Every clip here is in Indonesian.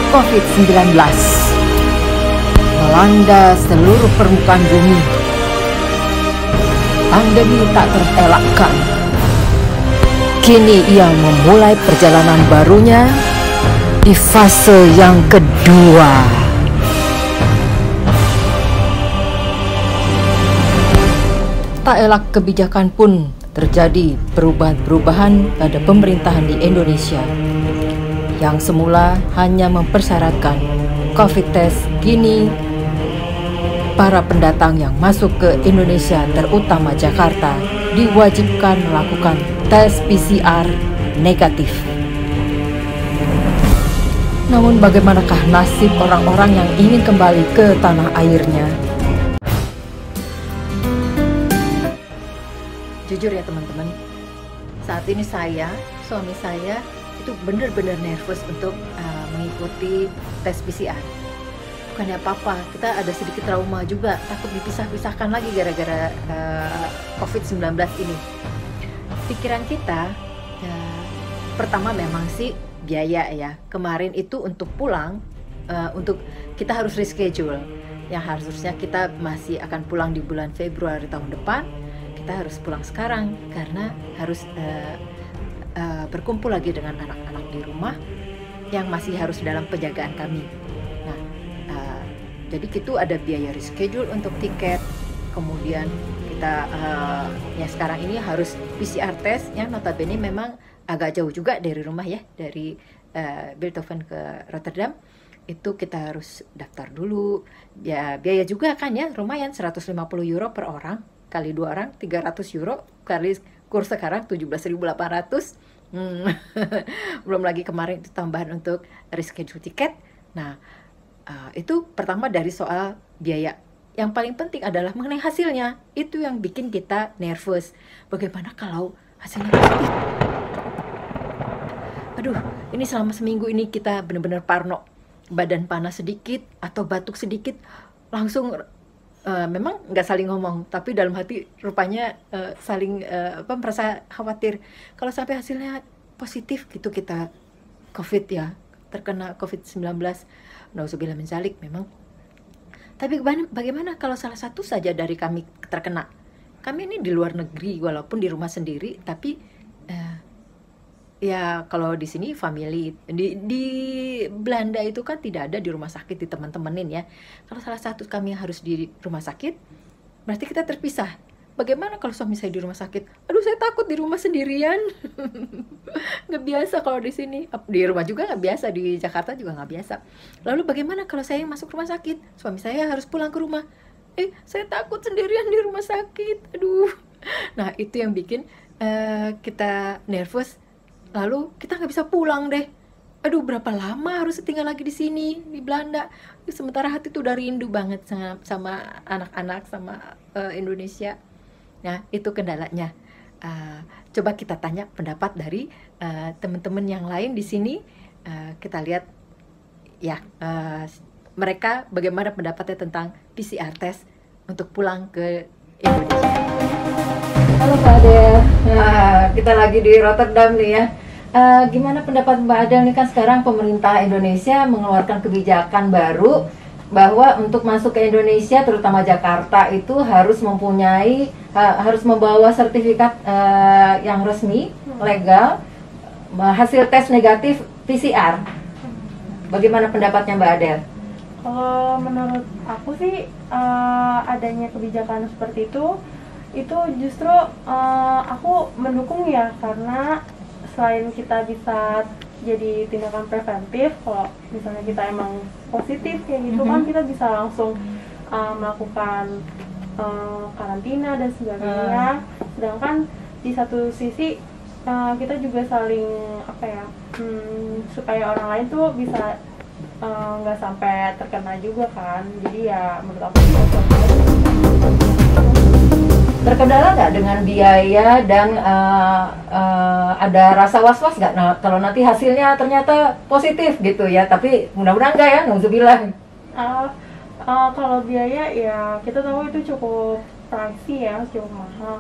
COVID-19 melanda seluruh permukaan bumi. Pandemi tak terelakkan. Kini ia memulai perjalanan barunya di fase yang kedua. Tak elak kebijakan pun terjadi perubahan-perubahan pada pemerintahan di Indonesia. Yang semula hanya mempersyaratkan COVID test, kini para pendatang yang masuk ke Indonesia, terutama Jakarta, diwajibkan melakukan tes PCR negatif. Namun bagaimanakah nasib orang-orang yang ingin kembali ke tanah airnya? Jujur ya teman-teman, saat ini suami saya itu benar-benar nervous untuk mengikuti tes PCR. Bukannya apa-apa, kita ada sedikit trauma juga, takut dipisah-pisahkan lagi gara-gara COVID-19 ini. Pikiran kita, pertama memang sih biaya ya. Kemarin itu untuk pulang, untuk kita harus reschedule. Yang harusnya kita masih akan pulang di bulan Februari tahun depan, kita harus pulang sekarang karena harus berkumpul lagi dengan anak-anak di rumah yang masih harus dalam penjagaan kami. Nah, jadi itu ada biaya reschedule untuk tiket, kemudian kita ya sekarang ini harus PCR test yang notabene memang agak jauh juga dari rumah ya, dari Bilthoven ke Rotterdam. Itu kita harus daftar dulu, ya biaya juga kan ya, lumayan 150 euro per orang, kali 2 orang 300 euro, kali kurs sekarang 17.800. Belum lagi kemarin itu tambahan untuk reschedule tiket. Nah, itu pertama dari soal biaya. Yang paling penting adalah mengenai hasilnya. Itu yang bikin kita nervous. Bagaimana kalau hasilnya positif? Aduh, ini selama seminggu ini kita benar-benar parno. Badan panas sedikit atau batuk sedikit, langsung memang nggak saling ngomong, tapi dalam hati rupanya saling merasa khawatir. Kalau sampai hasilnya positif gitu, kita COVID ya, terkena COVID-19, nauzubillah min dzalik memang. Tapi bagaimana kalau salah satu saja dari kami terkena? Kami ini di luar negeri, walaupun di rumah sendiri, tapi ya kalau di sini family, di Belanda itu kan tidak ada di rumah sakit, di teman-temanin ya. Kalau salah satu kami harus di rumah sakit, berarti kita terpisah. Bagaimana kalau suami saya di rumah sakit? Aduh, saya takut di rumah sendirian. Nggak biasa kalau di sini. Di rumah juga nggak biasa, di Jakarta juga nggak biasa. Lalu bagaimana kalau saya yang masuk rumah sakit? Suami saya harus pulang ke rumah. Saya takut sendirian di rumah sakit. Aduh. Nah, itu yang bikin kita nervous. Lalu kita nggak bisa pulang deh. Aduh, berapa lama harus tinggal lagi di sini, di Belanda. Sementara hati tuh udah rindu banget sama anak-anak, sama Indonesia. Nah, itu kendalanya. Coba kita tanya pendapat dari teman-teman yang lain di sini. Kita lihat ya, mereka bagaimana pendapatnya tentang PCR test untuk pulang ke Indonesia. Halo Pak Adel, kita lagi di Rotterdam nih ya. Gimana pendapat Mbak Adel nih, kan sekarang pemerintah Indonesia mengeluarkan kebijakan baru bahwa untuk masuk ke Indonesia, terutama Jakarta, itu harus harus membawa sertifikat yang resmi, legal, hasil tes negatif PCR. Bagaimana pendapatnya Mbak Adel? Kalau menurut aku sih adanya kebijakan seperti itu justru aku mendukung ya, karena selain kita bisa jadi tindakan preventif, kalau misalnya kita emang positif kayak gitu kan kita bisa langsung melakukan karantina dan sebagainya. Sedangkan di satu sisi kita juga saling supaya orang lain tuh bisa nggak sampai terkena juga kan. Jadi ya menurut aku terkendala nggak dengan biaya dan ada rasa was-was nggak? Nah, kalau nanti hasilnya ternyata positif gitu ya, tapi mudah-mudahan nggak ya, nauzubillah. Kalau biaya ya kita tahu itu cukup pricey ya, cukup mahal.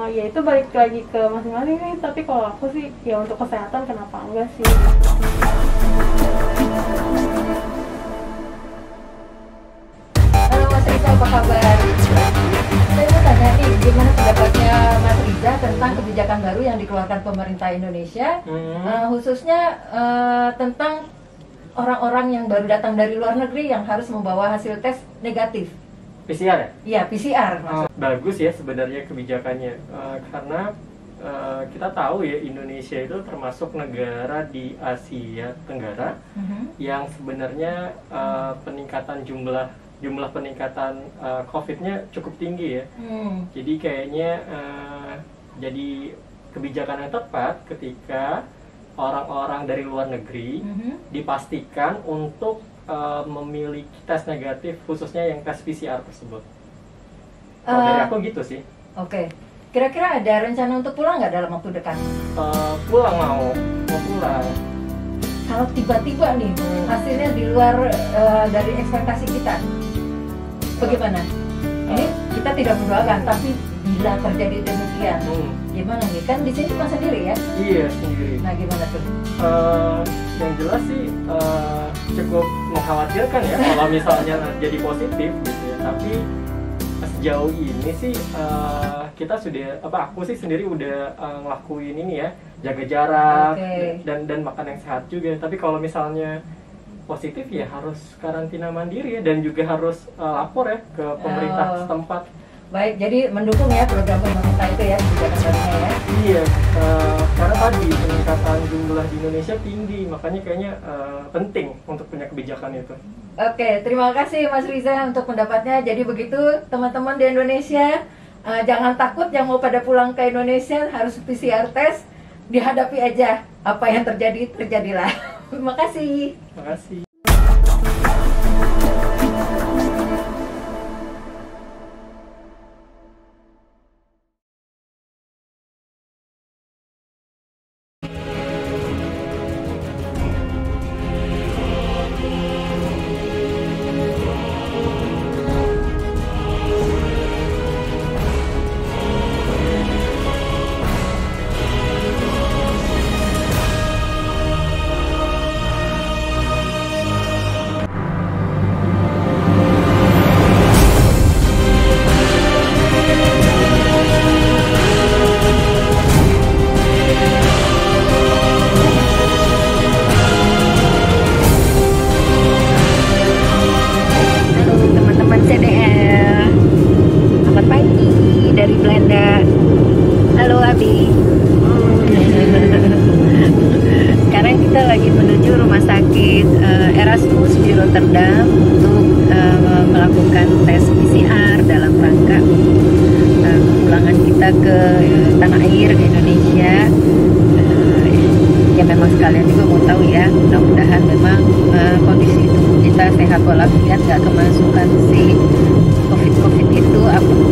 Ya itu balik lagi ke masing-masing sih, tapi kalau aku sih ya untuk kesehatan kenapa enggak sih. apa kabar? Saya mau tanya nih, gimana pendapatnya Mas Riza tentang kebijakan baru yang dikeluarkan pemerintah Indonesia, khususnya tentang orang-orang yang baru datang dari luar negeri yang harus membawa hasil tes negatif. PCR ya? Iya, PCR. Bagus ya sebenarnya kebijakannya, karena kita tahu ya Indonesia itu termasuk negara di Asia Tenggara yang sebenarnya peningkatan jumlah peningkatan COVID-nya cukup tinggi ya. Jadi kayaknya jadi kebijakan yang tepat ketika orang-orang dari luar negeri dipastikan untuk memiliki tes negatif, khususnya yang tes PCR tersebut. Kalau dari aku gitu sih. Oke. Kira-kira ada rencana untuk pulang nggak dalam waktu dekat? Pulang mau pulang. Kalau tiba-tiba nih hasilnya di luar dari ekspektasi kita, bagaimana? Ini kita tidak mendoakan, tapi bila terjadi demikian, gimana nih? Kan di sini cuma sendiri ya? Iya, sendiri. Nah, gimana tuh? Yang jelas sih cukup mengkhawatirkan ya kalau misalnya jadi positif gitu ya. Tapi sejauh ini sih aku sih sendiri udah ngelakuin ini ya, jaga jarak dan makan yang sehat juga. Tapi kalau misalnya positif ya harus karantina mandiri ya, dan juga harus lapor ya ke pemerintah setempat. Baik, jadi mendukung ya program pemerintah itu ya, kebijakan barunya ya? Iya, karena tadi peningkatan jumlah di Indonesia tinggi, makanya kayaknya penting untuk punya kebijakan itu. Oke, terima kasih Mas Riza untuk pendapatnya. Jadi begitu teman-teman di Indonesia, jangan takut yang mau pada pulang ke Indonesia harus PCR test, dihadapi aja, apa yang terjadi, terjadilah. Terima kasih. Terima kasih. Erasmus di Rotterdam untuk melakukan tes PCR dalam rangka kepulangan kita ke tanah air ke Indonesia. Ya memang sekalian juga mau tahu ya, mudah-mudahan memang kondisi tubuh kita sehat walafiat, nggak kemasukan si COVID itu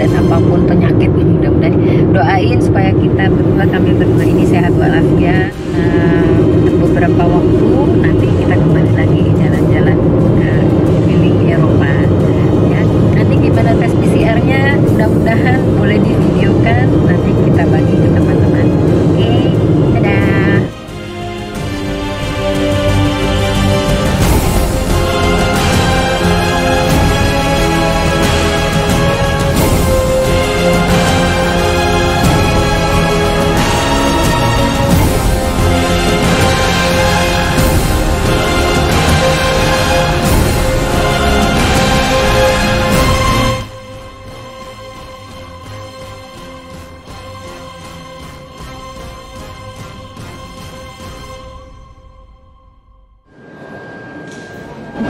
dan apapun penyakit. Mudah-mudahan doain supaya kita berdua, kami berdua ini sehat walafiat. Untuk beberapa waktu nanti kita kembali lagi jalan-jalan ke keliling Eropa ya. Nanti gimana tes PCR-nya, mudah-mudahan boleh divideokan, nanti kita bagi ke teman-teman. Oke, dadah.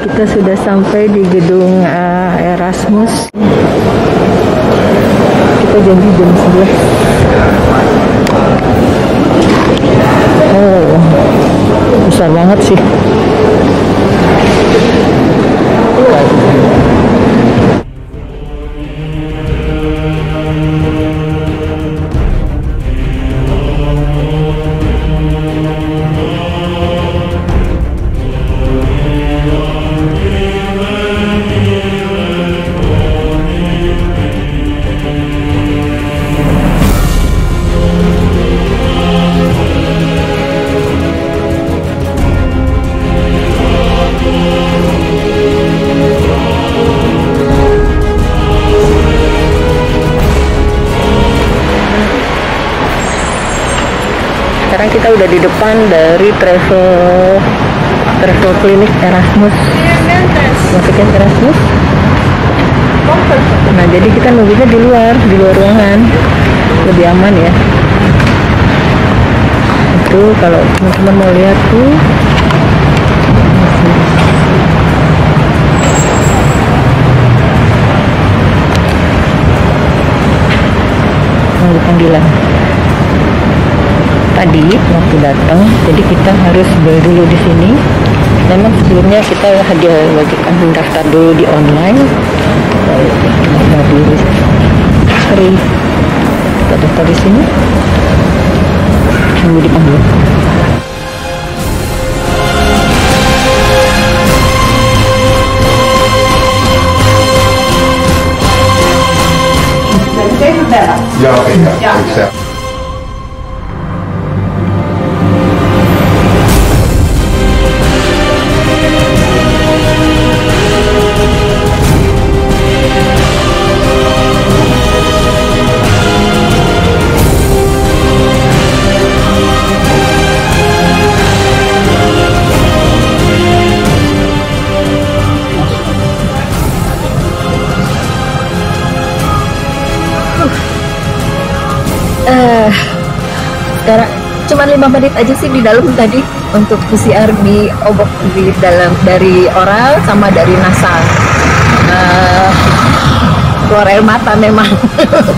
Kita sudah sampai di gedung Erasmus. Kita janji jam 11. Oh, besar banget sih. sekarang kita udah di depan dari travel klinik Erasmus. Masukin Erasmus. Nah, jadi kita nunggunya di luar ruangan, lebih aman ya. Itu kalau teman-teman mau lihat tuh, nunggu panggilan. Tadi waktu datang, jadi kita harus bayar dulu di sini. Memang sebelumnya kita ada wajibkan mendaftar dulu di online. Sorry, kita daftar di sini. Nunggu dipanggil. Yeah, okay, yeah, accept. Sekarang cuma 5 menit aja sih di dalam tadi untuk PCR di obok di dalam dari oral sama dari nasal. Keluar air mata memang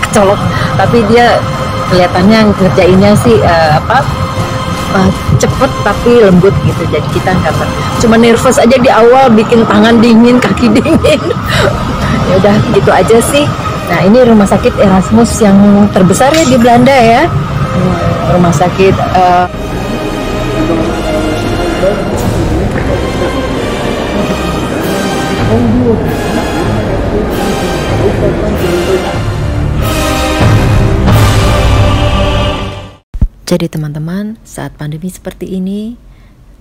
kecolok, tapi dia kelihatannya ngerjainnya sih cepet tapi lembut gitu, jadi kita nggak cuma nervous aja di awal, bikin tangan dingin, kaki dingin. Ya udah gitu aja sih. Nah, ini rumah sakit Erasmus yang terbesar ya di Belanda ya. Rumah sakit Jadi teman-teman, saat pandemi seperti ini,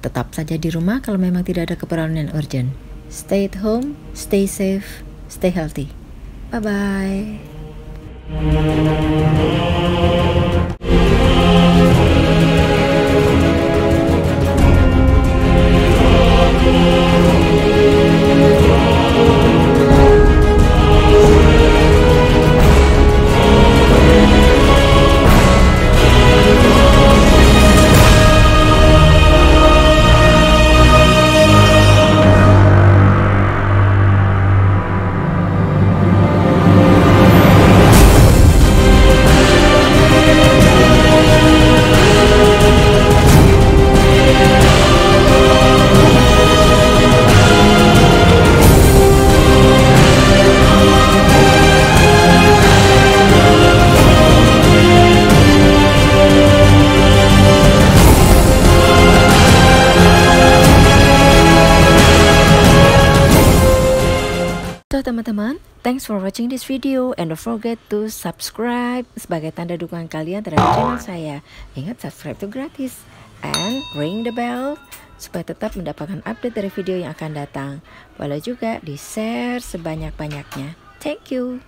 tetap saja di rumah kalau memang tidak ada keperluan yang urgent. Stay at home, stay safe, stay healthy. Bye-bye. So teman-teman, thanks for watching this video and don't forget to subscribe sebagai tanda dukungan kalian terhadap channel saya. Ingat, subscribe itu gratis and ring the bell supaya tetap mendapatkan update dari video yang akan datang. Boleh juga di share sebanyak-banyaknya. Thank you.